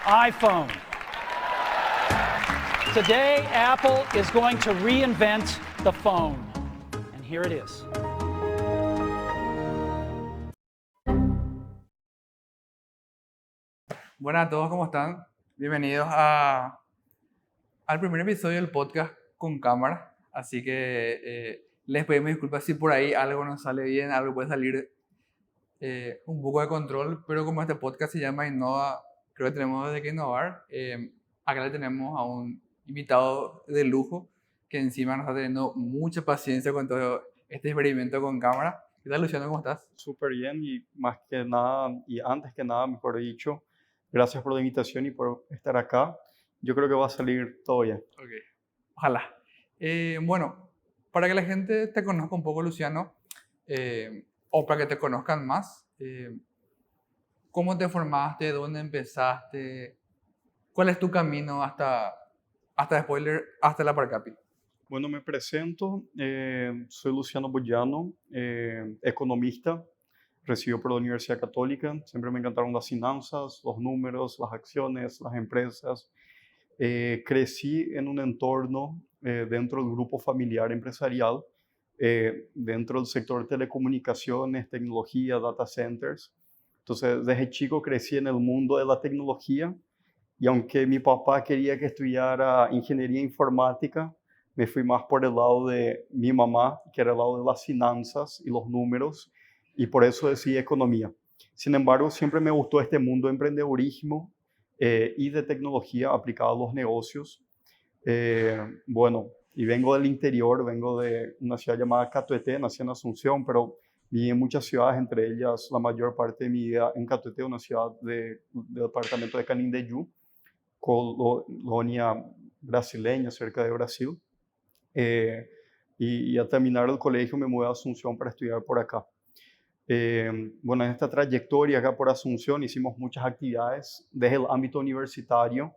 iPhone. Today, Apple is going to reinvent the phone. And here it is. Buenas a todos, ¿cómo están? Bienvenidos al primer episodio del podcast con cámara. Así que les pedimos disculpas si por ahí algo no sale bien, algo puede salir un poco de control, pero como este podcast se llama Innova, creo que tenemos desde que innovar. Acá le tenemos a un invitado de lujo que encima nos está teniendo mucha paciencia con todo este experimento con cámara. ¿Qué tal, Luciano? ¿Cómo estás? Súper bien y más que nada, y antes que nada, mejor dicho, gracias por la invitación y por estar acá. Yo creo que va a salir todo bien. Ok, ojalá. Bueno, para que la gente te conozca un poco, Luciano, o para que te conozcan más, ¿cómo te formaste? ¿Dónde empezaste? ¿Cuál es tu camino hasta spoiler, hasta la Parcapi? Bueno, me presento. Soy Luciano Bogiano, economista, recibido por la Universidad Católica. Siempre me encantaron las finanzas, los números, las acciones, las empresas. Crecí en un entorno dentro del grupo familiar empresarial, dentro del sector telecomunicaciones, tecnología, data centers. Entonces, desde chico crecí en el mundo de la tecnología y aunque mi papá quería que estudiara ingeniería informática, me fui más por el lado de mi mamá, que era el lado de las finanzas y los números, y por eso decidí economía. Sin embargo, siempre me gustó este mundo de emprendedurismo y de tecnología aplicada a los negocios. Bueno, y vengo del interior, vengo de una ciudad llamada Catuete, nací en Asunción, pero viví en muchas ciudades, entre ellas la mayor parte de mi vida en Catuete, una ciudad del departamento de Canindeyú, colonia brasileña cerca de Brasil. Y al terminar el colegio me mudé a Asunción para estudiar por acá. Bueno, en esta trayectoria acá por Asunción hicimos muchas actividades desde el ámbito universitario.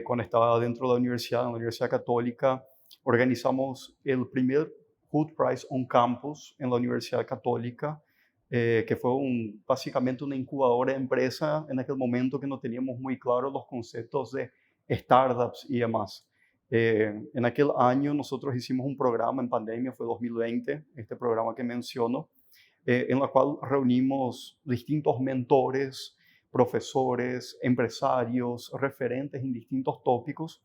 Cuando estaba dentro de la universidad, en la Universidad Católica, organizamos el primer Hood Prize on Campus en la Universidad Católica, que fue básicamente una incubadora de empresa en aquel momento que no teníamos muy claros los conceptos de startups y demás. En aquel año nosotros hicimos un programa en pandemia, fue 2020, este programa que menciono, en la cual reunimos distintos mentores, profesores, empresarios, referentes en distintos tópicos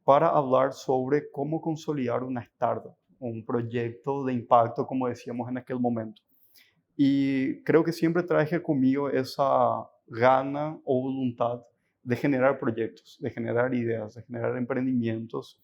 para hablar sobre cómo consolidar una startup, un proyecto de impacto, como decíamos en aquel momento. Y creo que siempre traje conmigo esa gana o voluntad de generar proyectos, de generar ideas, de generar emprendimientos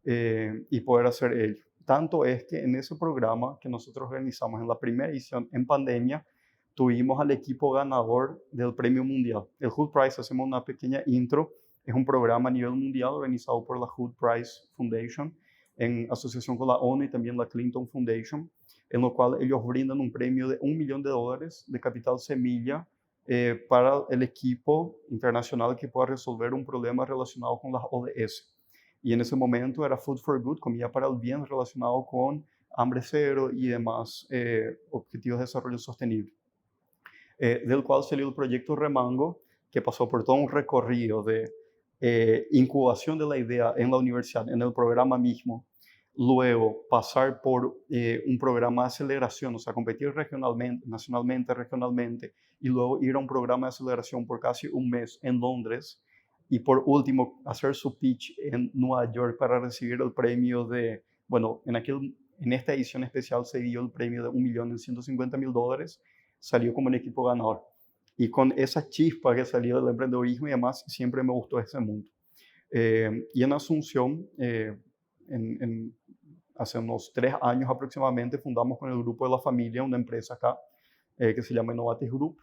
y poder hacer ello. Tanto es que en ese programa que nosotros organizamos en la primera edición en pandemia, tuvimos al equipo ganador del premio mundial. El Hood Prize, hacemos una pequeña intro, es un programa a nivel mundial organizado por la Hood Prize Foundation en asociación con la ONU y también la Clinton Foundation, en lo cual ellos brindan un premio de $1 millón de capital semilla para el equipo internacional que pueda resolver un problema relacionado con las ODS. Y en ese momento era Food for Good, comida para el bien, relacionado con hambre cero y demás objetivos de desarrollo sostenible. Del cual salió el proyecto Remango, que pasó por todo un recorrido de incubación de la idea en la universidad, en el programa mismo, luego pasar por un programa de aceleración, o sea, competir regionalmente, nacionalmente, regionalmente, y luego ir a un programa de aceleración por casi un mes en Londres, y por último hacer su pitch en Nueva York para recibir el premio de, bueno, en esta edición especial se dio el premio de $1.150.000, salió como el equipo ganador. Y con esa chispa que salió del emprendedorismo y demás, siempre me gustó ese mundo. Y en Asunción, hace unos 3 años aproximadamente, fundamos con el grupo de la familia una empresa acá que se llama Innovatis Group,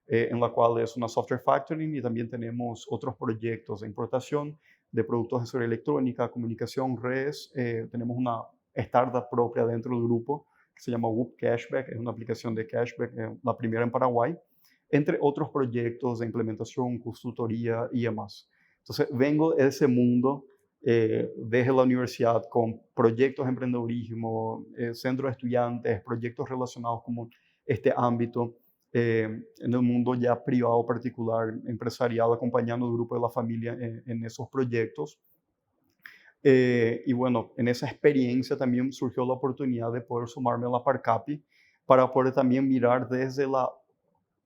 en la cual es una software factory y también tenemos otros proyectos de importación de productos de seguridad electrónica, comunicación, redes. Tenemos una startup propia dentro del grupo que se llama Whoop Cashback, es una aplicación de cashback, la primera en Paraguay, entre otros proyectos de implementación, consultoría y demás. Entonces, vengo de ese mundo desde la universidad con proyectos de emprendedurismo, centros de estudiantes, proyectos relacionados con este ámbito. en el mundo ya privado particular, empresarial, acompañando al grupo de la familia en esos proyectos. Y bueno, en esa experiencia también surgió la oportunidad de poder sumarme a la Parcapi para poder también mirar desde la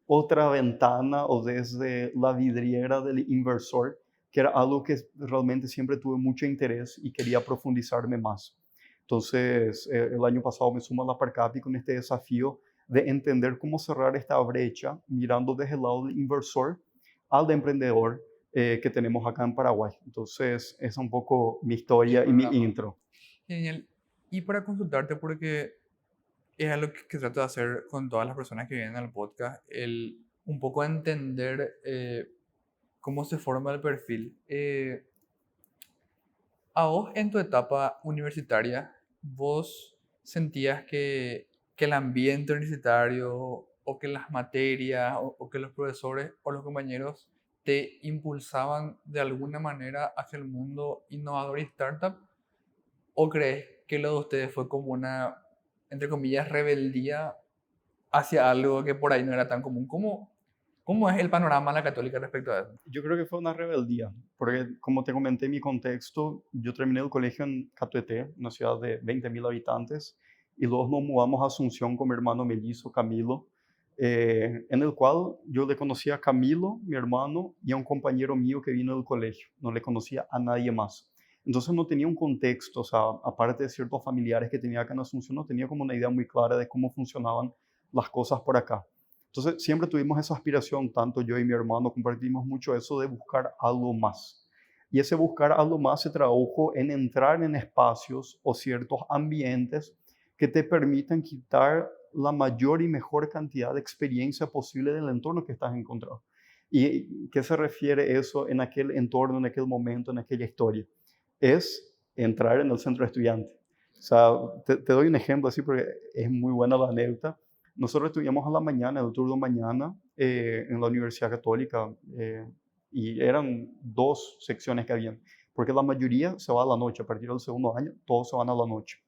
otra ventana o desde la vidriera del inversor, que era algo que realmente siempre tuve mucho interés y quería profundizarme más. Entonces, el año pasado me sumo a la Parcapi con este desafío de entender cómo cerrar esta brecha mirando desde el lado del inversor al emprendedor que tenemos acá en Paraguay. Entonces, esa es un poco mi historia y mi intro. Genial. Y para consultarte, porque es algo que trato de hacer con todas las personas que vienen al podcast, un poco entender cómo se forma el perfil. A vos en tu etapa universitaria, ¿vos sentías que el ambiente universitario o que las materias o que los profesores o los compañeros te impulsaban de alguna manera hacia el mundo innovador y startup? ¿O crees que lo de ustedes fue como una, entre comillas, rebeldía hacia algo que por ahí no era tan común? ¿Cómo es el panorama de la católica respecto a eso? Yo creo que fue una rebeldía, porque como te comenté en mi contexto, yo terminé el colegio en Catuete, una ciudad de 20.000 habitantes, y luego nos mudamos a Asunción con mi hermano mellizo Camilo, en el cual yo le conocía a Camilo, mi hermano, y a un compañero mío que vino del colegio. No le conocía a nadie más. Entonces no tenía un contexto, o sea, aparte de ciertos familiares que tenía acá en Asunción, no tenía como una idea muy clara de cómo funcionaban las cosas por acá. Entonces, siempre tuvimos esa aspiración, tanto yo y mi hermano compartimos mucho eso de buscar algo más. Y ese buscar algo más se tradujo en entrar en espacios o ciertos ambientes que te permitan quitar la mayor y mejor cantidad de experiencia posible del entorno que estás encontrando. ¿Y qué se refiere eso en aquel entorno, en aquel momento, en aquella historia? Es entrar en el centro de estudiantes. O sea, te doy un ejemplo así porque es muy buena la anécdota. Nosotros estudiamos a la mañana, el turno mañana, en la Universidad Católica, y eran 2 secciones que habían, porque la mayoría se va a la noche, a partir del segundo año, todos se van a la noche.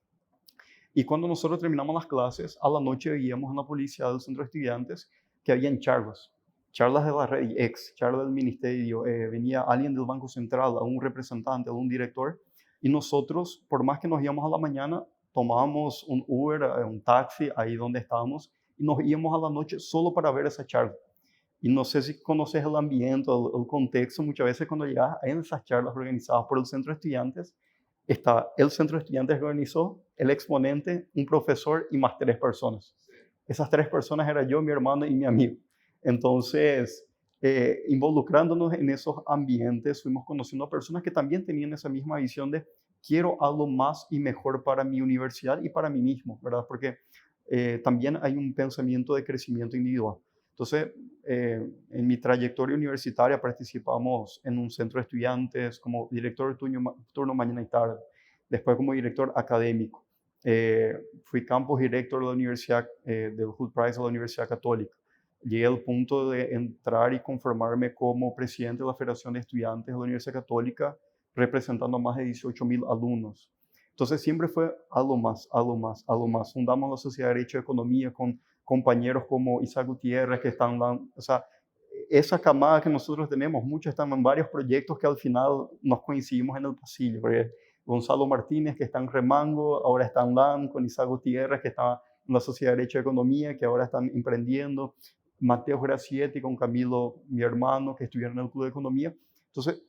Y cuando nosotros terminamos las clases, a la noche veíamos en la policía del centro de estudiantes que habían charlas de la red X, charlas del ministerio, venía alguien del Banco Central, a un representante, a un director, y nosotros, por más que nos íbamos a la mañana, tomábamos un Uber, un taxi, ahí donde estábamos, y nos íbamos a la noche solo para ver esa charla. Y no sé si conoces el ambiente, el contexto, muchas veces cuando llegas en esas charlas organizadas por el centro de estudiantes, está el centro de estudiantes que organizó, el exponente, un profesor y más 3 personas. Esas 3 personas eran yo, mi hermano y mi amigo. Entonces, involucrándonos en esos ambientes, fuimos conociendo a personas que también tenían esa misma visión de quiero algo más y mejor para mi universidad y para mí mismo, ¿verdad? Porque también hay un pensamiento de crecimiento individual. Entonces, en mi trayectoria universitaria participamos en un centro de estudiantes como director de turno mañana y tarde, después como director académico. Fui campus director de la universidad, del Hood Prize de la Universidad Católica. Llegué al punto de entrar y conformarme como presidente de la Federación de Estudiantes de la Universidad Católica, representando a más de 18.000 alumnos. Entonces siempre fue algo más, algo más, algo más. Fundamos la Sociedad de Derecho y Economía con compañeros como Isaac Gutiérrez, que están, o sea, esa camada que nosotros tenemos, muchos están en varios proyectos que al final nos coincidimos en el pasillo. Porque Gonzalo Martínez, que está en Remango, ahora está en LAN, con Isaac Gutiérrez, que está en la Sociedad de Derecho y Economía, que ahora están emprendiendo. Mateo Gracietti con Camilo, mi hermano, que estuvieron en el Club de Economía. Entonces,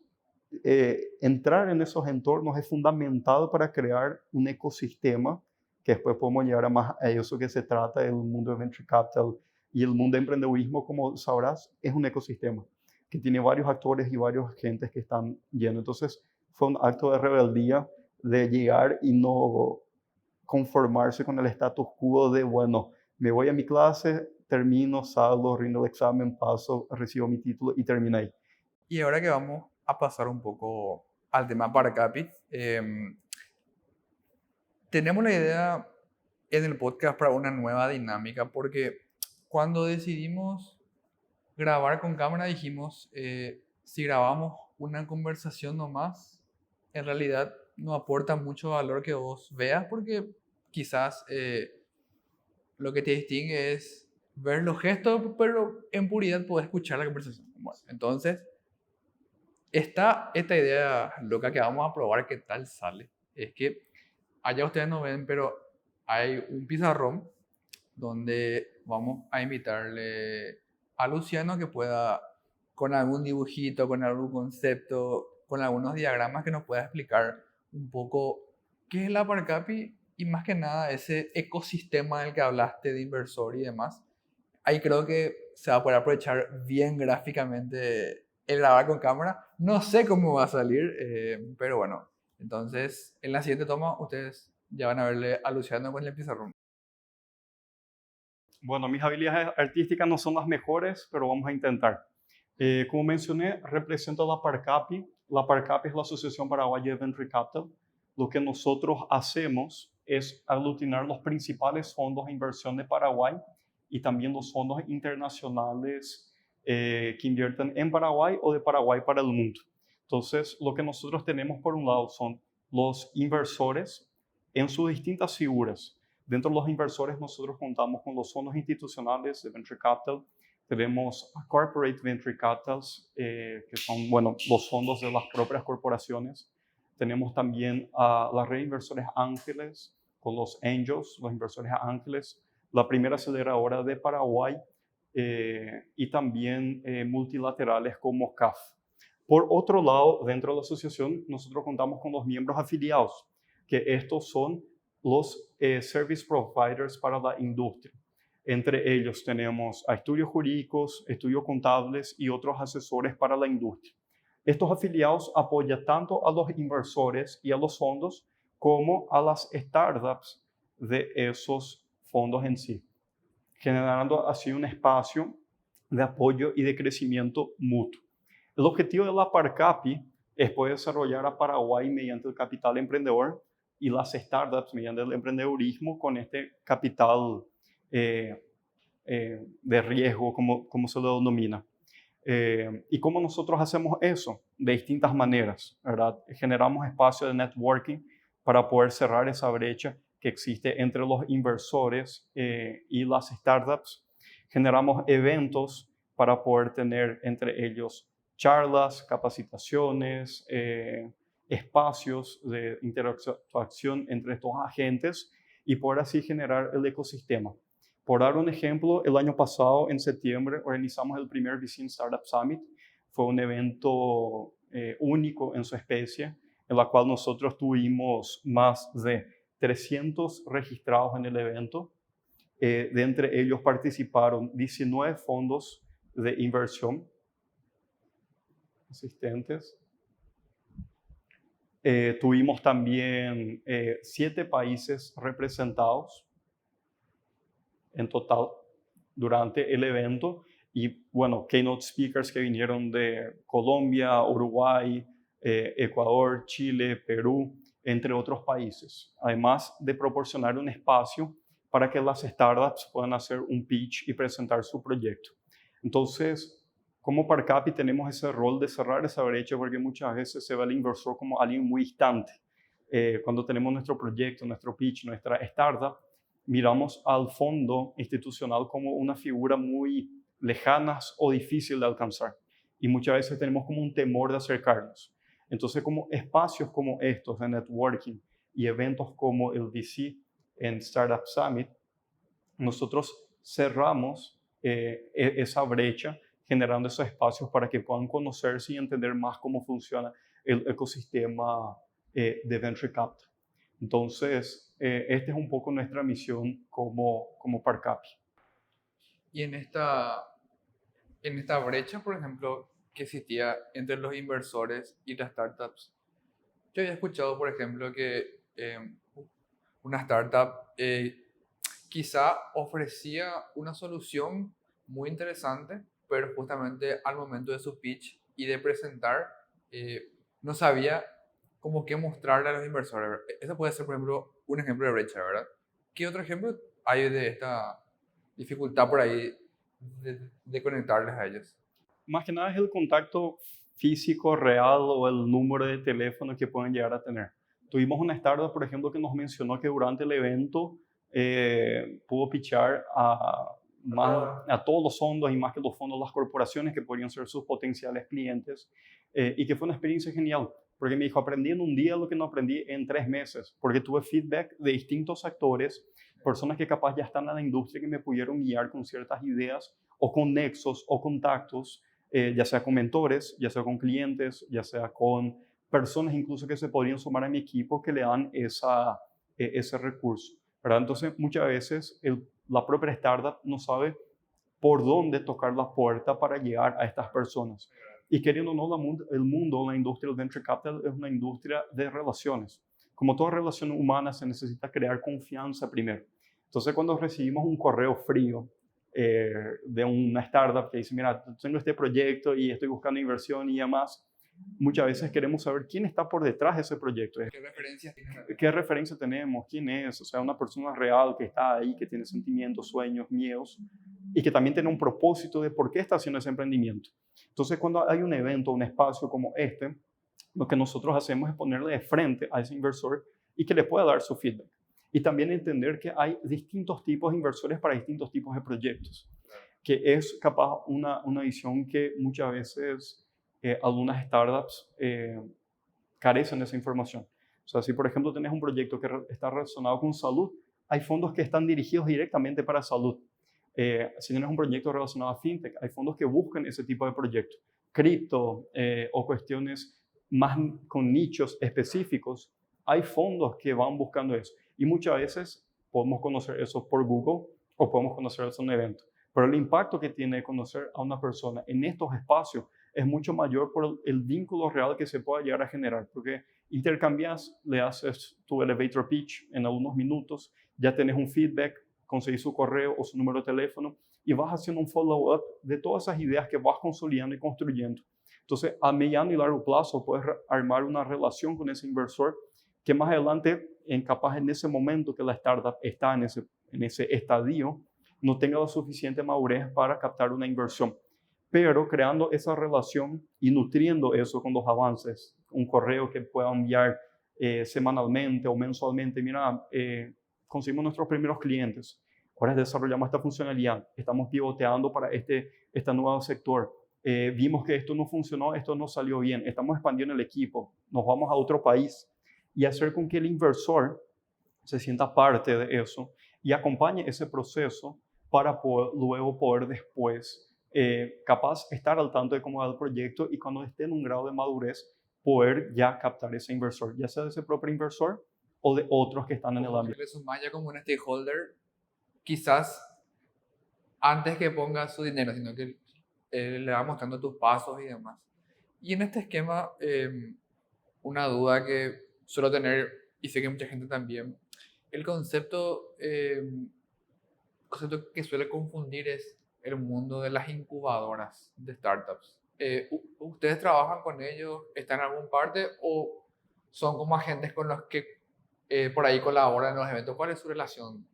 entrar en esos entornos es fundamental para crear un ecosistema que después podemos llegar a más a eso que se trata del mundo de Venture Capital y el mundo de emprendedurismo, como sabrás, es un ecosistema que tiene varios actores y varios agentes que están yendo. Entonces, fue un acto de rebeldía de llegar y no conformarse con el status quo de, bueno, me voy a mi clase, termino, salgo, rindo el examen, paso, recibo mi título y terminé ahí. Y ahora que vamos a pasar un poco al tema Parcapi, tenemos la idea en el podcast para una nueva dinámica, porque cuando decidimos grabar con cámara dijimos, si grabamos una conversación nomás, en realidad no aporta mucho valor que vos veas, porque quizás lo que te distingue es ver los gestos, pero en puridad poder escuchar la conversación. Bueno, entonces, esta idea loca que vamos a probar qué tal sale, es que allá ustedes no ven, pero hay un pizarrón donde vamos a invitarle a Luciano que pueda, con algún dibujito, con algún concepto, con algunos diagramas que nos pueda explicar un poco qué es la Parcapi y más que nada ese ecosistema del que hablaste de inversor y demás. Ahí creo que se va a poder aprovechar bien gráficamente el grabar con cámara. No sé cómo va a salir, pero bueno. Entonces, en la siguiente toma, ustedes ya van a verle a Luciano con el pizarrón. Bueno, mis habilidades artísticas no son las mejores, pero vamos a intentar. Como mencioné, represento a la Parcapi. La Parcapi es la Asociación Paraguaya de Venture Capital. Lo que nosotros hacemos es aglutinar los principales fondos de inversión de Paraguay y también los fondos internacionales que invierten en Paraguay o de Paraguay para el mundo. Entonces, lo que nosotros tenemos por un lado son los inversores en sus distintas figuras. Dentro de los inversores nosotros contamos con los fondos institucionales de Venture Capital, tenemos a Corporate Venture Capitals, que son, bueno, los fondos de las propias corporaciones. Tenemos también a la red de inversores ángeles, con los angels, los inversores ángeles, la primera aceleradora de Paraguay y también multilaterales como CAF. Por otro lado, dentro de la asociación, nosotros contamos con los miembros afiliados, que estos son los service providers para la industria. Entre ellos tenemos a estudios jurídicos, estudios contables y otros asesores para la industria. Estos afiliados apoyan tanto a los inversores y a los fondos como a las startups de esos fondos en sí, generando así un espacio de apoyo y de crecimiento mutuo. El objetivo de la Parcapi es poder desarrollar a Paraguay mediante el capital emprendedor y las startups mediante el emprendedurismo con este capital de riesgo, como se lo denomina. ¿Y cómo nosotros hacemos eso? De distintas maneras, ¿verdad? Generamos espacio de networking para poder cerrar esa brecha que existe entre los inversores y las startups. Generamos eventos para poder tener entre ellos charlas, capacitaciones, espacios de interacción entre estos agentes y poder así generar el ecosistema. Por dar un ejemplo, el año pasado, en septiembre, organizamos el primer VC Startup Summit. Fue un evento único en su especie, en la cual nosotros tuvimos más de 300 registrados en el evento. De entre ellos participaron 19 fondos de inversión asistentes. Tuvimos también 7 países representados en total durante el evento y, bueno, keynote speakers que vinieron de Colombia, Uruguay, Ecuador, Chile, Perú, entre otros países. Además de proporcionar un espacio para que las startups puedan hacer un pitch y presentar su proyecto. Entonces, como Parcapi tenemos ese rol de cerrar esa brecha porque muchas veces se ve al inversor como alguien muy distante. Cuando tenemos nuestro proyecto, nuestro pitch, nuestra startup, miramos al fondo institucional como una figura muy lejana o difícil de alcanzar. Y muchas veces tenemos como un temor de acercarnos. Entonces, como espacios como estos de networking y eventos como el VC en Startup Summit, nosotros cerramos esa brecha generando esos espacios para que puedan conocerse y entender más cómo funciona el ecosistema de Venture Capital. Entonces, esta es un poco nuestra misión como Parcapi. Y en esta brecha, por ejemplo, que existía entre los inversores y las startups, yo había escuchado, por ejemplo, que una startup quizá ofrecía una solución muy interesante, pero justamente al momento de su pitch y de presentar, no sabía cómo qué mostrarle a los inversores. ¿Verdad? Eso puede ser, por ejemplo, un ejemplo de brecha, ¿verdad? ¿Qué otro ejemplo hay de esta dificultad por ahí de conectarles a ellos? Más que nada es el contacto físico real o el número de teléfono que pueden llegar a tener. Tuvimos una startup, por ejemplo, que nos mencionó que durante el evento pudo pitchar a más a todos los fondos y más que los fondos, las corporaciones que podrían ser sus potenciales clientes, y que fue una experiencia genial, porque me dijo, aprendí en un día lo que no aprendí en 3 meses, porque tuve feedback de distintos actores, personas que capaz ya están en la industria, que me pudieron guiar con ciertas ideas o con nexos o contactos, ya sea con mentores, ya sea con clientes, ya sea con personas incluso que se podrían sumar a mi equipo que le dan ese recurso, ¿verdad? Entonces, muchas veces la propia startup no sabe por dónde tocar la puerta para llegar a estas personas. Y queriendo o no, el mundo, la industria del venture capital es una industria de relaciones. Como toda relación humana, se necesita crear confianza primero. Entonces, cuando recibimos un correo frío de una startup que dice, mira, tengo este proyecto y estoy buscando inversión y demás, muchas veces queremos saber quién está por detrás de ese proyecto. ¿Qué referencias tienes? ¿Qué referencia tenemos? ¿Quién es? O sea, una persona real que está ahí, que tiene sentimientos, sueños, miedos y que también tiene un propósito de por qué está haciendo ese emprendimiento. Entonces, cuando hay un evento, un espacio como este, lo que nosotros hacemos es ponerle de frente a ese inversor y que le pueda dar su feedback. Y también entender que hay distintos tipos de inversores para distintos tipos de proyectos, que es capaz una visión que muchas veces algunas startups carecen de esa información. O sea, si por ejemplo tenés un proyecto que está relacionado con salud, hay fondos que están dirigidos directamente para salud. Si tienes un proyecto relacionado a fintech, hay fondos que buscan ese tipo de proyectos. Cripto o cuestiones más con nichos específicos, hay fondos que van buscando eso. Y muchas veces podemos conocer eso por Google o podemos conocer eso en un evento. Pero el impacto que tiene conocer a una persona en estos espacios es mucho mayor por el vínculo real que se pueda llegar a generar. Porque intercambias, le haces tu elevator pitch en algunos minutos, ya tenés un feedback, conseguís su correo o su número de teléfono y vas haciendo un follow-up de todas esas ideas que vas consolidando y construyendo. Entonces, a mediano y largo plazo puedes armar una relación con ese inversor que más adelante, capaz en ese momento que la startup está en ese estadio, no tenga la suficiente madurez para captar una inversión. Pero creando esa relación y nutriendo eso con los avances, un correo que pueda enviar semanalmente o mensualmente, mira, conseguimos nuestros primeros clientes, ahora desarrollamos esta funcionalidad, estamos pivoteando para este nuevo sector, vimos que esto no funcionó, esto no salió bien, estamos expandiendo el equipo, nos vamos a otro país, y hacer con que el inversor se sienta parte de eso y acompañe ese proceso para luego poder después capaz estar al tanto de cómo va el proyecto y cuando esté en un grado de madurez poder ya captar ese inversor, ya sea de ese propio inversor o de otros que están en el ámbito. Le sumás ya como un stakeholder, quizás antes que ponga su dinero, sino que le va mostrando tus pasos y demás. Y en este esquema, una duda que suelo tener, y sé que mucha gente también, el concepto que suele confundir es el mundo de las incubadoras de startups. ¿Ustedes trabajan con ellos? ¿Están en alguna parte? ¿O son como agentes con los que por ahí colaboran en los eventos? ¿Cuál es su relación?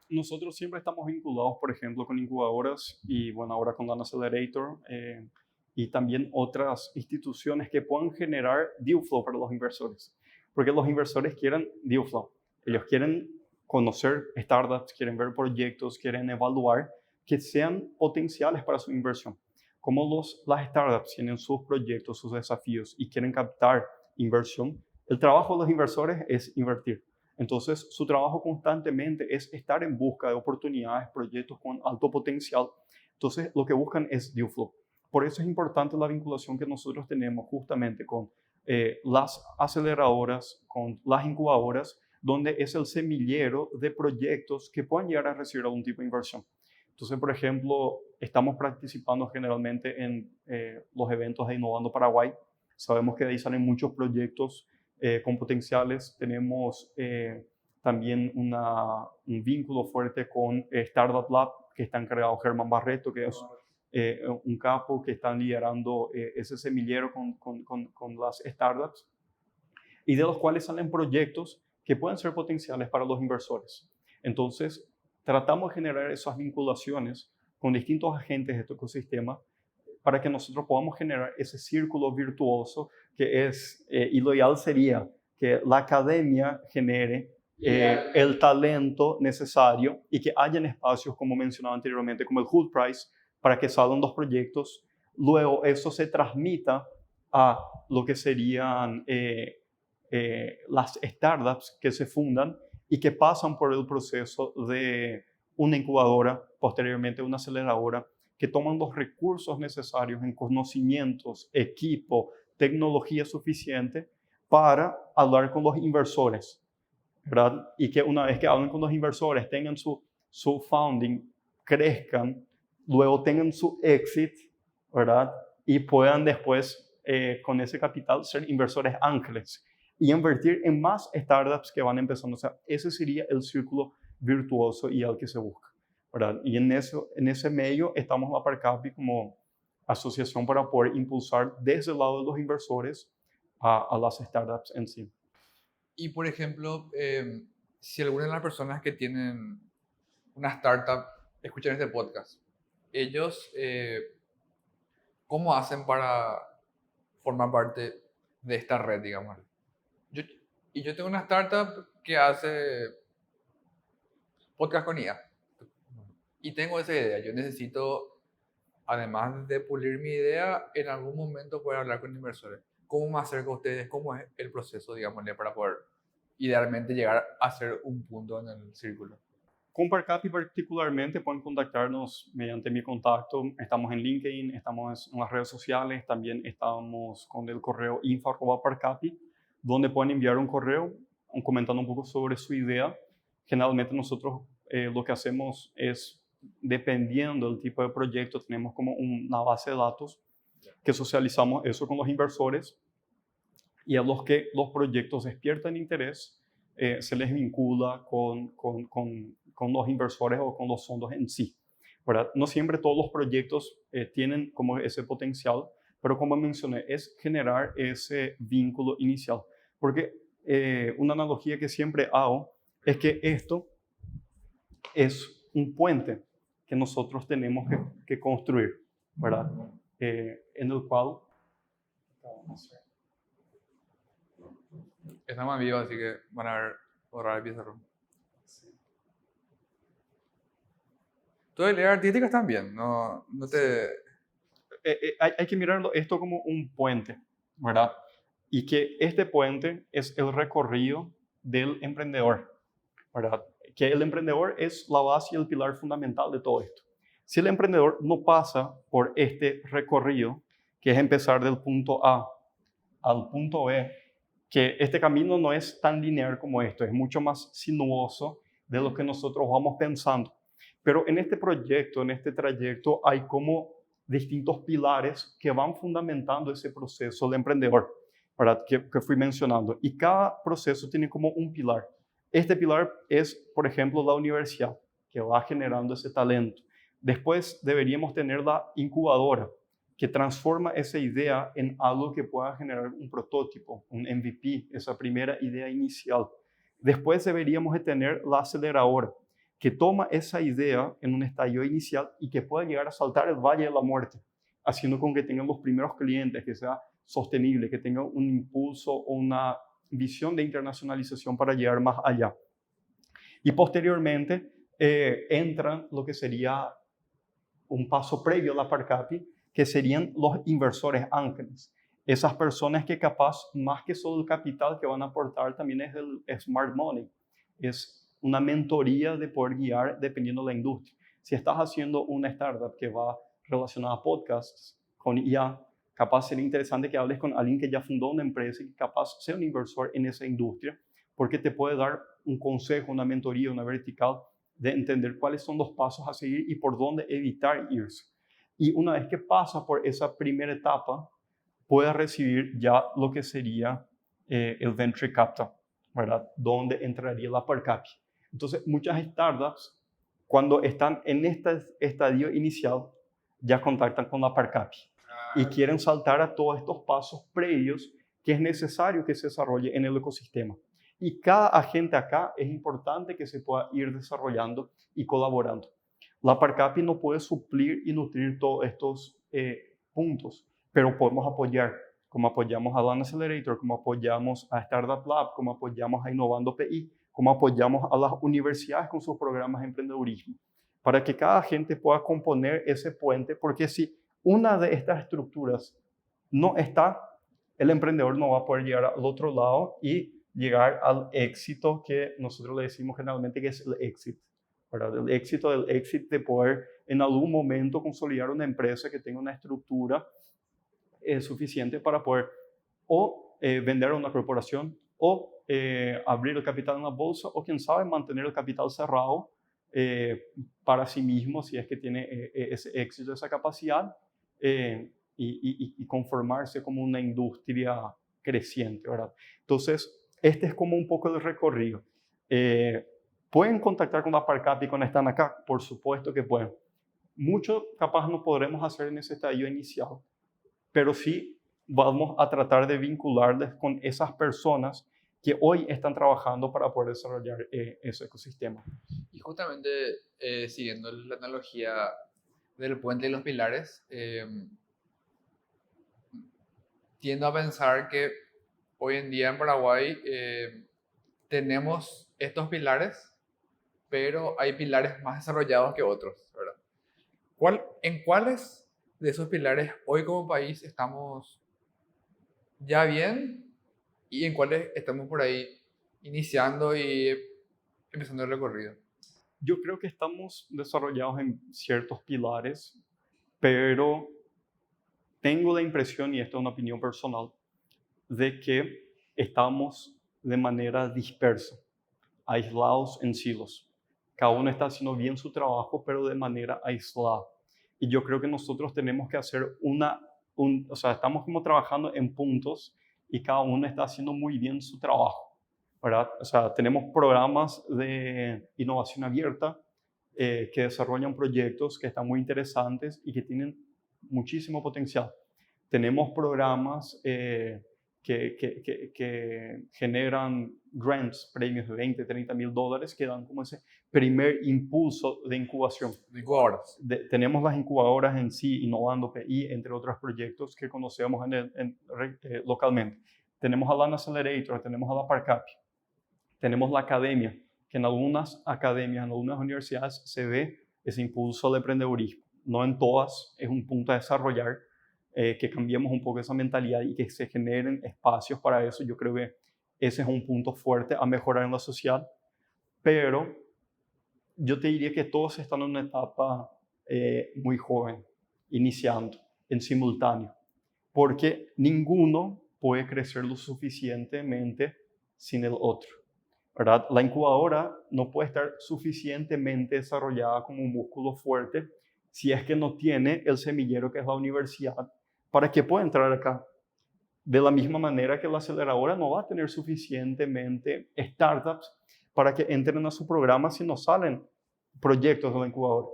Nosotros siempre estamos vinculados, por ejemplo, con incubadoras y bueno, ahora con Dan Accelerator y también otras instituciones que puedan generar deal flow para los inversores. Porque los inversores quieren deal flow. Ellos quieren conocer startups, quieren ver proyectos, quieren evaluar que sean potenciales para su inversión. Como las startups tienen sus proyectos, sus desafíos y quieren captar inversión, el trabajo de los inversores es invertir. Entonces, su trabajo constantemente es estar en busca de oportunidades, proyectos con alto potencial. Entonces, lo que buscan es deal flow. Por eso es importante la vinculación que nosotros tenemos justamente con las aceleradoras, con las incubadoras, donde es el semillero de proyectos que puedan llegar a recibir algún tipo de inversión. Entonces, por ejemplo, estamos participando generalmente en los eventos de Innovando Paraguay. Sabemos que de ahí salen muchos proyectos con potenciales. Tenemos también un vínculo fuerte con Startup Lab, que está encargado Germán Barreto, que es un capo que está liderando ese semillero con las startups, y de los cuales salen proyectos que pueden ser potenciales para los inversores. Entonces, tratamos de generar esas vinculaciones con distintos agentes de este ecosistema para que nosotros podamos generar ese círculo virtuoso que es, y lo ideal sería que la academia genere el talento necesario y que hayan espacios, como mencionaba anteriormente, como el Hood Prize, para que salgan los proyectos. Luego eso se transmita a lo que serían las startups que se fundan y que pasan por el proceso de una incubadora, posteriormente una aceleradora, que toman los recursos necesarios en conocimientos, equipo, tecnología suficiente para hablar con los inversores, ¿verdad? Y que una vez que hablen con los inversores, tengan su founding, crezcan, luego tengan su exit, ¿verdad? Y puedan después, con ese capital, ser inversores ángeles y invertir en más startups que van empezando. O sea, ese sería el círculo virtuoso y al que se busca, ¿verdad? Y en ese medio estamos la Parcapi como asociación para poder impulsar desde el lado de los inversores a las startups en sí. Y por ejemplo, si alguna de las personas que tienen una startup escuchan este podcast, ellos, ¿cómo hacen para formar parte de esta red, digamos? Yo tengo una startup que hace podcast con IA. Y tengo esa idea. Yo necesito, además de pulir mi idea, en algún momento poder hablar con inversores. ¿Cómo me acerco a ustedes? ¿Cómo es el proceso, digámosle, para poder idealmente llegar a ser un punto en el círculo? Con Parcapi particularmente pueden contactarnos mediante mi contacto. Estamos en LinkedIn, estamos en las redes sociales, también estamos con el correo info@parcapi, donde pueden enviar un correo comentando un poco sobre su idea. Generalmente nosotros lo que hacemos es, dependiendo del tipo de proyecto, tenemos como una base de datos que socializamos eso con los inversores, y a los que los proyectos despiertan interés, se les vincula con los inversores o con los fondos en sí, ¿verdad? No siempre todos los proyectos tienen como ese potencial, pero como mencioné, es generar ese vínculo inicial. Porque una analogía que siempre hago es que esto es un puente que nosotros tenemos que construir, ¿verdad? En el cual... Está más vivo, así que van a ver borrar el pizarrón. Todas las ideas artísticas también, no te... hay que mirarlo esto como un puente, ¿verdad? Y que este puente es el recorrido del emprendedor, ¿verdad? Que el emprendedor es la base y el pilar fundamental de todo esto. Si el emprendedor no pasa por este recorrido, que es empezar del punto A al punto B, que este camino no es tan lineal como esto, es mucho más sinuoso de lo que nosotros vamos pensando. Pero en este proyecto, en este trayecto, hay como distintos pilares que van fundamentando ese proceso de emprendedor, ¿verdad? Que fui mencionando. Y cada proceso tiene como un pilar. Este pilar es, por ejemplo, la universidad, que va generando ese talento. Después deberíamos tener la incubadora, que transforma esa idea en algo que pueda generar un prototipo, un MVP, esa primera idea inicial. Después deberíamos de tener la aceleradora, que toma esa idea en un estadio inicial y que pueda llegar a saltar el valle de la muerte, haciendo con que tengan los primeros clientes, que sea sostenible, que tenga un impulso o una visión de internacionalización para llegar más allá. Y posteriormente entran lo que sería un paso previo a la Parcapi, que serían los inversores ángeles. Esas personas que capaz, más que solo el capital que van a aportar, también es el smart money. Es una mentoría de poder guiar dependiendo de la industria. Si estás haciendo una startup que va relacionada a podcasts con IA, capaz sería interesante que hables con alguien que ya fundó una empresa y que capaz sea un inversor en esa industria, porque te puede dar un consejo, una mentoría, una vertical de entender cuáles son los pasos a seguir y por dónde evitar irse. Y una vez que pasa por esa primera etapa, puede recibir ya lo que sería el Venture Capital, ¿verdad? Donde entraría la Parcapi. Entonces, muchas startups, cuando están en este estadio inicial, ya contactan con la Parcapi y quieren saltar a todos estos pasos previos que es necesario que se desarrolle en el ecosistema. Y cada agente acá es importante que se pueda ir desarrollando y colaborando. La Parcapi no puede suplir y nutrir todos estos puntos, pero podemos apoyar, como apoyamos a Land Accelerator, como apoyamos a Startup Lab, como apoyamos a Innovando PI, cómo apoyamos a las universidades con sus programas de emprendedurismo, para que cada gente pueda componer ese puente, porque si una de estas estructuras no está, el emprendedor no va a poder llegar al otro lado y llegar al éxito que nosotros le decimos generalmente que es el éxito. ¿Verdad? El éxito del éxito de poder en algún momento consolidar una empresa que tenga una estructura suficiente para poder o vender a una corporación o abrir el capital en la bolsa o quién sabe mantener el capital cerrado para sí mismo si es que tiene ese éxito, esa capacidad y conformarse como una industria creciente, ¿verdad? Entonces, este es como un poco el recorrido. ¿Pueden contactar con la Parcapi cuando están acá? Por supuesto que pueden. Mucho capaz no podremos hacer en ese estadio inicial, pero sí vamos a tratar de vincularles con esas personas que hoy están trabajando para poder desarrollar ese ecosistema. Y justamente siguiendo la analogía del puente y los pilares, tiendo a pensar que hoy en día en Paraguay tenemos estos pilares, pero hay pilares más desarrollados que otros, ¿verdad? ¿En cuáles de esos pilares hoy como país estamos ya bien y en cuáles estamos por ahí iniciando y empezando el recorrido? Yo creo que estamos desarrollados en ciertos pilares, pero tengo la impresión, y esto es una opinión personal, de que estamos de manera dispersa, aislados en silos. Cada uno está haciendo bien su trabajo, pero de manera aislada. Y yo creo que nosotros tenemos que hacer o sea, estamos como trabajando en puntos y cada uno está haciendo muy bien su trabajo, ¿verdad? O sea, tenemos programas de innovación abierta que desarrollan proyectos que están muy interesantes y que tienen muchísimo potencial. Tenemos programas que generan grants, premios de 20, 30 mil dólares que dan como ese primer impulso de incubación. Incubadoras. Tenemos las incubadoras en sí, Innovando PI, entre otros proyectos que conocemos localmente. Tenemos a LAN Accelerator, tenemos a la Parcapi, tenemos la academia, que en algunas academias, en algunas universidades se ve ese impulso de emprendedurismo. No en todas, es un punto a desarrollar, que cambiemos un poco esa mentalidad y que se generen espacios para eso. Yo creo que ese es un punto fuerte a mejorar en la sociedad, pero yo te diría que todos están en una etapa muy joven, iniciando, en simultáneo, porque ninguno puede crecer lo suficientemente sin el otro, ¿verdad? La incubadora no puede estar suficientemente desarrollada como un músculo fuerte si es que no tiene el semillero que es la universidad para que pueda entrar acá. De la misma manera que la aceleradora no va a tener suficientemente startups para que entren a su programa si no salen proyectos de la incubadora.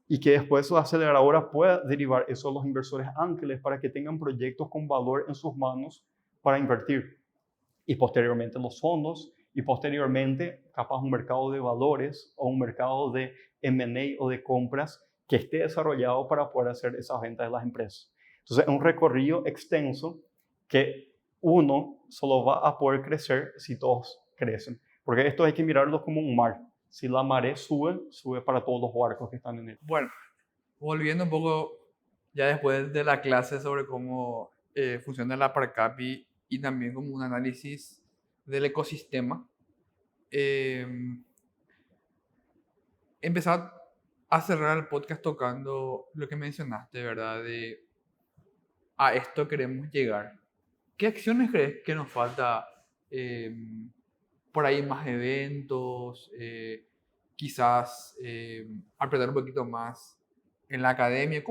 Y que después la aceleradora pueda derivar eso a los inversores ángeles para que tengan proyectos con valor en sus manos para invertir. Y posteriormente los fondos, y posteriormente capaz un mercado de valores o un mercado de M&A o de compras que esté desarrollado para poder hacer esas ventas de las empresas. Entonces, es un recorrido extenso que uno solo va a poder crecer si todos crecen. Porque esto hay que mirarlo como un mar. Si la marea sube, sube para todos los barcos que están en él. Bueno, volviendo un poco ya después de la clase sobre cómo funciona la Parcapi y también como un análisis del ecosistema, empezar a cerrar el podcast tocando lo que mencionaste, ¿verdad? De a esto queremos llegar. ¿Qué acciones crees que nos falta? Por ahí más eventos, quizás apretar un poquito más en la academia.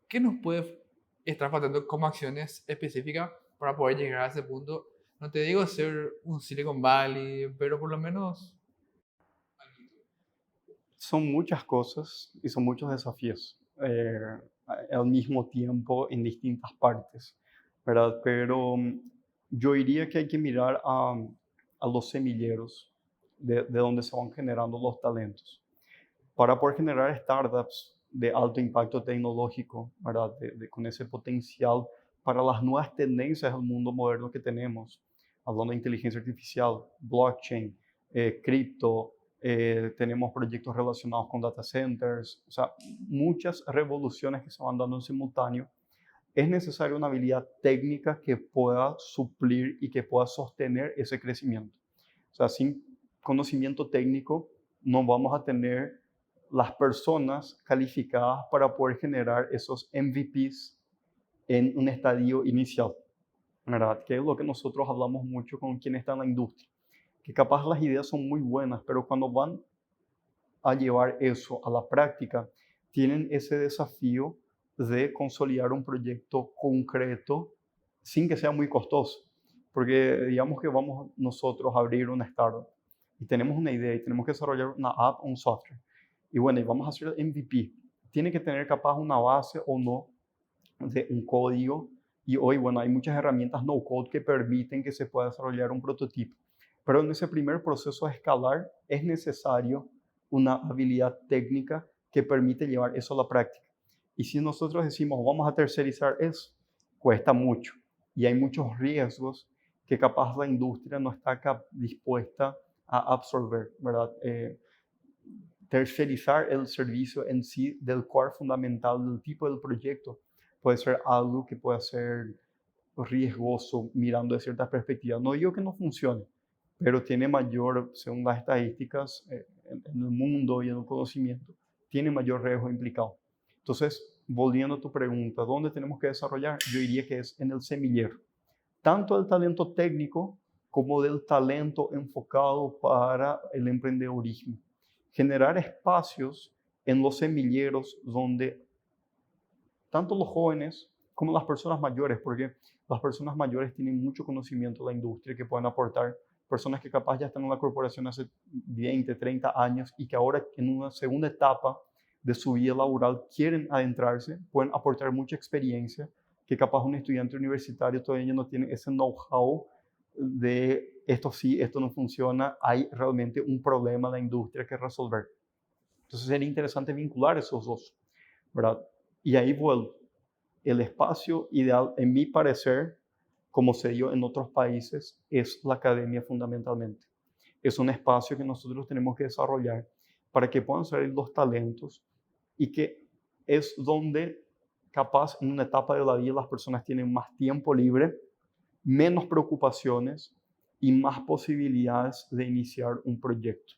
¿Qué nos puede estar faltando como acciones específicas para poder llegar a ese punto? No te digo ser un Silicon Valley, pero por lo menos... Son muchas cosas y son muchos desafíos al mismo tiempo en distintas partes, ¿verdad? Pero yo diría que hay que mirar a los semilleros de donde se van generando los talentos. Para poder generar startups de alto impacto tecnológico, ¿verdad? Con ese potencial para las nuevas tendencias del mundo moderno que tenemos, hablando de inteligencia artificial, blockchain, cripto, tenemos proyectos relacionados con data centers, o sea, muchas revoluciones que se van dando en simultáneo. Es necesaria una habilidad técnica que pueda suplir y que pueda sostener ese crecimiento. O sea, sin conocimiento técnico no vamos a tener las personas calificadas para poder generar esos MVPs en un estadio inicial, ¿verdad? Que es lo que nosotros hablamos mucho con quienes están en la industria, que capaz las ideas son muy buenas, pero cuando van a llevar eso a la práctica, tienen ese desafío de consolidar un proyecto concreto sin que sea muy costoso. Porque digamos que vamos nosotros a abrir una startup y tenemos una idea y tenemos que desarrollar una app o un software. Y bueno, y vamos a hacer el MVP. Tiene que tener capaz una base o no de un código. Y hoy, bueno, hay muchas herramientas no code que permiten que se pueda desarrollar un prototipo. Pero en ese primer proceso de escalar es necesario una habilidad técnica que permite llevar eso a la práctica. Y si nosotros decimos vamos a tercerizar eso, cuesta mucho y hay muchos riesgos que capaz la industria no está dispuesta a absorber, ¿verdad? Tercerizar el servicio en sí del core fundamental del tipo del proyecto puede ser algo que puede ser riesgoso mirando de ciertas perspectivas. No digo que no funcione, pero tiene mayor, según las estadísticas, en el mundo y en el conocimiento, tiene mayor riesgo implicado. Entonces, volviendo a tu pregunta, ¿dónde tenemos que desarrollar? Yo diría que es en el semillero. Tanto del talento técnico como del talento enfocado para el emprendedurismo. Generar espacios en los semilleros donde tanto los jóvenes como las personas mayores, porque las personas mayores tienen mucho conocimiento de la industria que pueden aportar, personas que capaz ya están en la corporación hace 20, 30 años y que ahora en una segunda etapa de su vida laboral quieren adentrarse, pueden aportar mucha experiencia que capaz un estudiante universitario todavía no tiene ese know-how de esto sí, esto no funciona, hay realmente un problema en la industria que resolver. Entonces sería interesante vincular esos dos, ¿verdad? Y ahí vuelvo. El espacio ideal, en mi parecer, como se dio en otros países, es la academia fundamentalmente. Es un espacio que nosotros tenemos que desarrollar para que puedan salir los talentos y que es donde capaz en una etapa de la vida las personas tienen más tiempo libre, menos preocupaciones y más posibilidades de iniciar un proyecto,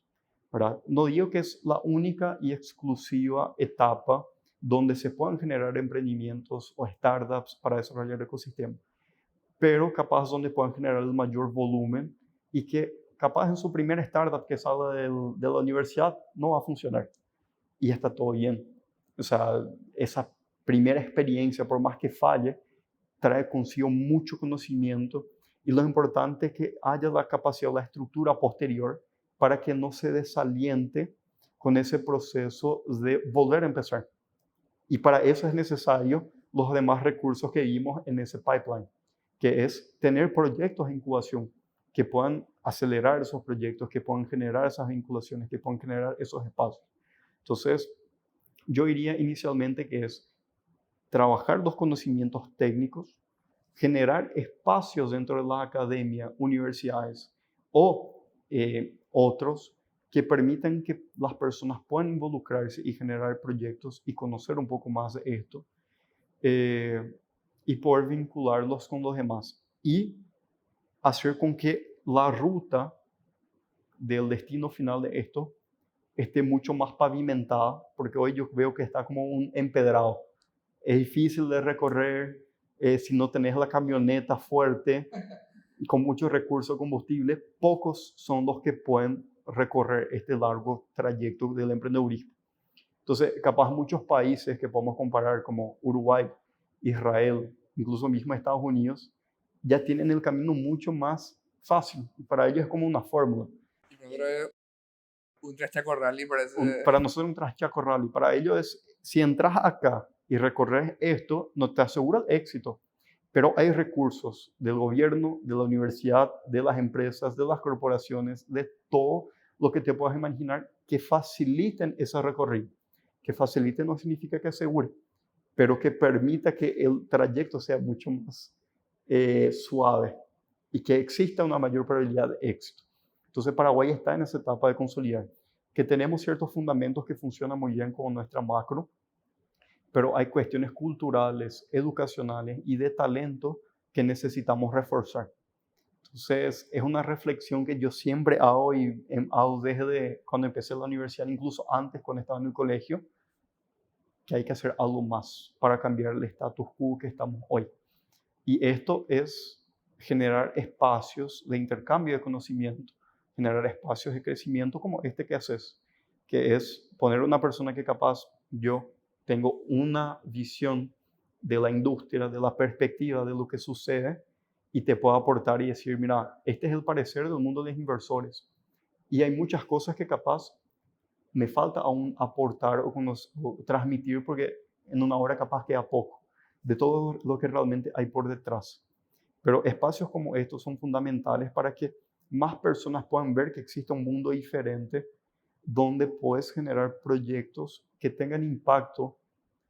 ¿verdad? No digo que es la única y exclusiva etapa donde se puedan generar emprendimientos o startups para desarrollar ecosistemas, pero capaz donde puedan generar el mayor volumen y que capaz en su primera startup que salga de la universidad no va a funcionar y está todo bien. O sea, esa primera experiencia, por más que falle, trae consigo mucho conocimiento y lo importante es que haya la capacidad, la estructura posterior para que no se desaliente con ese proceso de volver a empezar. Y para eso es necesario los demás recursos que vimos en ese pipeline, que es tener proyectos de incubación que puedan acelerar esos proyectos, que puedan generar esas vinculaciones, que puedan generar esos espacios. Entonces, yo diría inicialmente que es trabajar los conocimientos técnicos, generar espacios dentro de la academia, universidades o otros que permitan que las personas puedan involucrarse y generar proyectos y conocer un poco más de esto y poder vincularlos con los demás y hacer con que la ruta del destino final de esto esté mucho más pavimentada, porque hoy yo veo que está como un empedrado. Es difícil de recorrer si no tenés la camioneta fuerte con muchos recursos de combustible, pocos son los que pueden recorrer este largo trayecto del emprendedurismo. Entonces, capaz muchos países que podemos comparar como Uruguay, Israel, incluso mismo Estados Unidos, ya tienen el camino mucho más fácil. Para ellos es como una fórmula. Y nosotros es un Traschaco Rally, parece. Para nosotros un Traschaco Rally, para ellos es, si entras acá y recorres esto, no te asegura el éxito, pero hay recursos del gobierno, de la universidad, de las empresas, de las corporaciones, de todo lo que te puedas imaginar que faciliten ese recorrido. Que facilite no significa que asegure, pero que permita que el trayecto sea mucho más suave y que exista una mayor probabilidad de éxito. Entonces Paraguay está en esa etapa de consolidar, que tenemos ciertos fundamentos que funcionan muy bien con nuestra macro, pero hay cuestiones culturales, educacionales y de talento que necesitamos reforzar. Entonces, es una reflexión que yo siempre hago y hago desde cuando empecé la universidad, incluso antes cuando estaba en el colegio, que hay que hacer algo más para cambiar el status quo que estamos hoy. Y esto es generar espacios de intercambio de conocimiento, generar espacios de crecimiento como este que haces, que es poner una persona que capaz yo tengo una visión de la industria, de la perspectiva de lo que sucede y te puedo aportar y decir, mira, este es el parecer del mundo de los inversores. Y hay muchas cosas que capaz me falta aún aportar o transmitir porque en una hora capaz queda poco de todo lo que realmente hay por detrás. Pero espacios como estos son fundamentales para que más personas puedan ver que existe un mundo diferente donde puedes generar proyectos que tengan impacto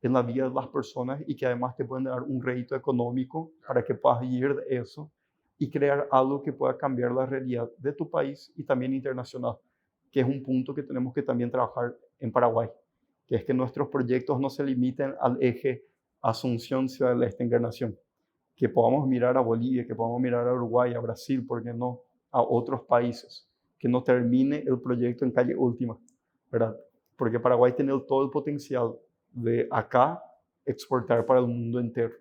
en la vida de las personas y que además te pueden dar un rédito económico para que puedas vivir de eso y crear algo que pueda cambiar la realidad de tu país y también internacional, que es un punto que tenemos que también trabajar en Paraguay, que es que nuestros proyectos no se limiten al eje Asunción, Ciudad del Este, Encarnación, que podamos mirar a Bolivia, que podamos mirar a Uruguay, a Brasil, ¿por qué no? A otros países, que no termine el proyecto en calle última, ¿verdad? Porque Paraguay tiene todo el potencial de acá exportar para el mundo entero.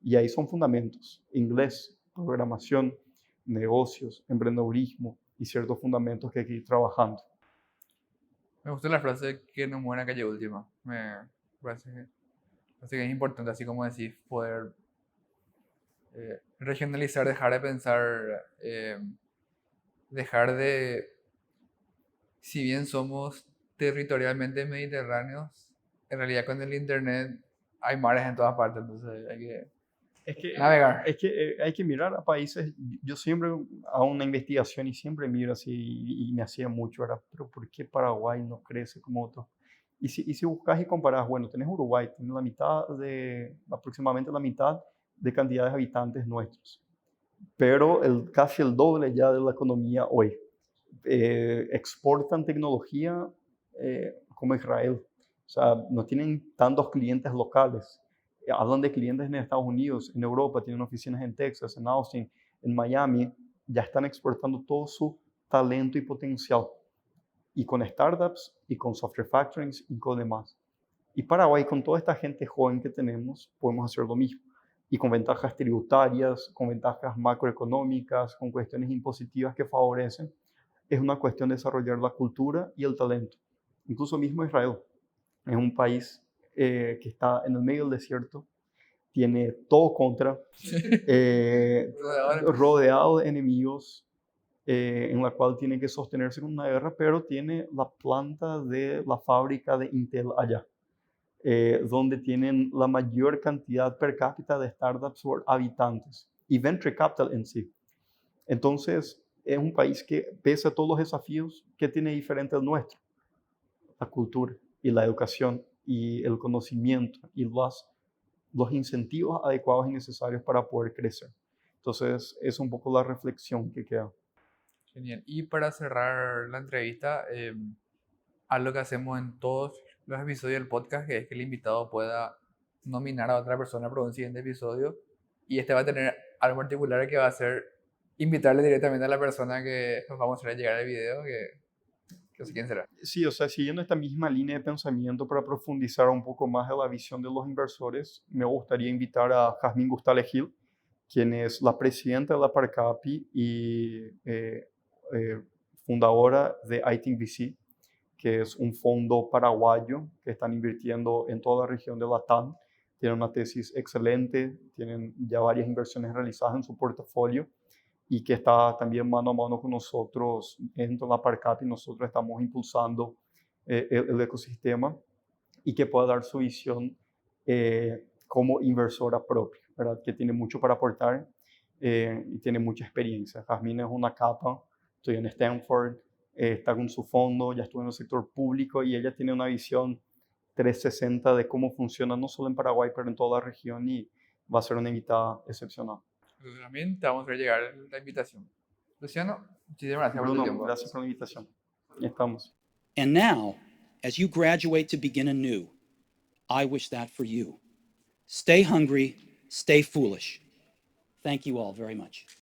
Y ahí son fundamentos, inglés, programación, negocios, emprendedurismo y ciertos fundamentos que hay que ir trabajando. Me gusta la frase que no muera calle última. Me parece que es importante, así como decir, poder regionalizar, dejar de pensar, dejar de, si bien somos territorialmente mediterráneos, en realidad con el internet hay mares en todas partes, entonces hay que navegar. Hay que mirar a países. Yo siempre hago una investigación y siempre miro así y me hacía mucho, ¿verdad? Pero ¿por qué Paraguay no crece como otros? Y si buscas y comparas, bueno, tenés Uruguay, tiene aproximadamente la mitad de cantidad de habitantes nuestros, pero casi el doble ya de la economía hoy. Exportan tecnología como Israel. O sea, no tienen tantos clientes locales. Hablan de clientes en Estados Unidos, en Europa, tienen oficinas en Texas, en Austin, en Miami. Ya están exportando todo su talento y potencial. Y con startups, y con software factorings, y con demás. Y Paraguay, con toda esta gente joven que tenemos, podemos hacer lo mismo. Y con ventajas tributarias, con ventajas macroeconómicas, con cuestiones impositivas que favorecen, es una cuestión de desarrollar la cultura y el talento. Incluso mismo Israel es un país que está en el medio del desierto, tiene todo contra, rodeado de enemigos, en la cual tiene que sostenerse con una guerra, pero tiene la planta de la fábrica de Intel allá, donde tienen la mayor cantidad per cápita de startups por habitantes y venture capital en sí. Entonces, es un país que, pese a todos los desafíos, que tiene diferente al nuestro, la cultura y la educación y el conocimiento y los incentivos adecuados y necesarios para poder crecer. Entonces, es un poco la reflexión que queda. Genial. Y para cerrar la entrevista, algo que hacemos en todos los episodios del podcast, que es que el invitado pueda nominar a otra persona para un siguiente episodio. Y este va a tener algo particular que va a ser invitarle directamente a la persona que nos vamos a hacer llegar el video, que no sé quién será. Sí, o sea, siguiendo esta misma línea de pensamiento para profundizar un poco más en la visión de los inversores, me gustaría invitar a Jazmín Gustale Gil, quien es la presidenta de la Parcapi y fundadora de iThink VC, que es un fondo paraguayo que están invirtiendo en toda la región de Latam. Tienen una tesis excelente, tienen ya varias inversiones realizadas en su portafolio y que está también mano a mano con nosotros dentro de la Parcap y nosotros estamos impulsando el ecosistema y que pueda dar su visión como inversora propia, ¿verdad? Que tiene mucho para aportar y tiene mucha experiencia. Jazmín es una capa, estoy en Stanford, está con su fondo, ya estuvo en el sector público y ella tiene una visión 360 de cómo funciona no solo en Paraguay, pero en toda la región y va a ser una invitada excepcional. Entonces también te vamos a hacer llegar la invitación. Luciano, muchísimas gracias por tu Bruno, tiempo. gracias por la invitación. Ya estamos. And now, as you graduate to begin anew, I wish that for you. Stay hungry, stay foolish. Thank you all very much.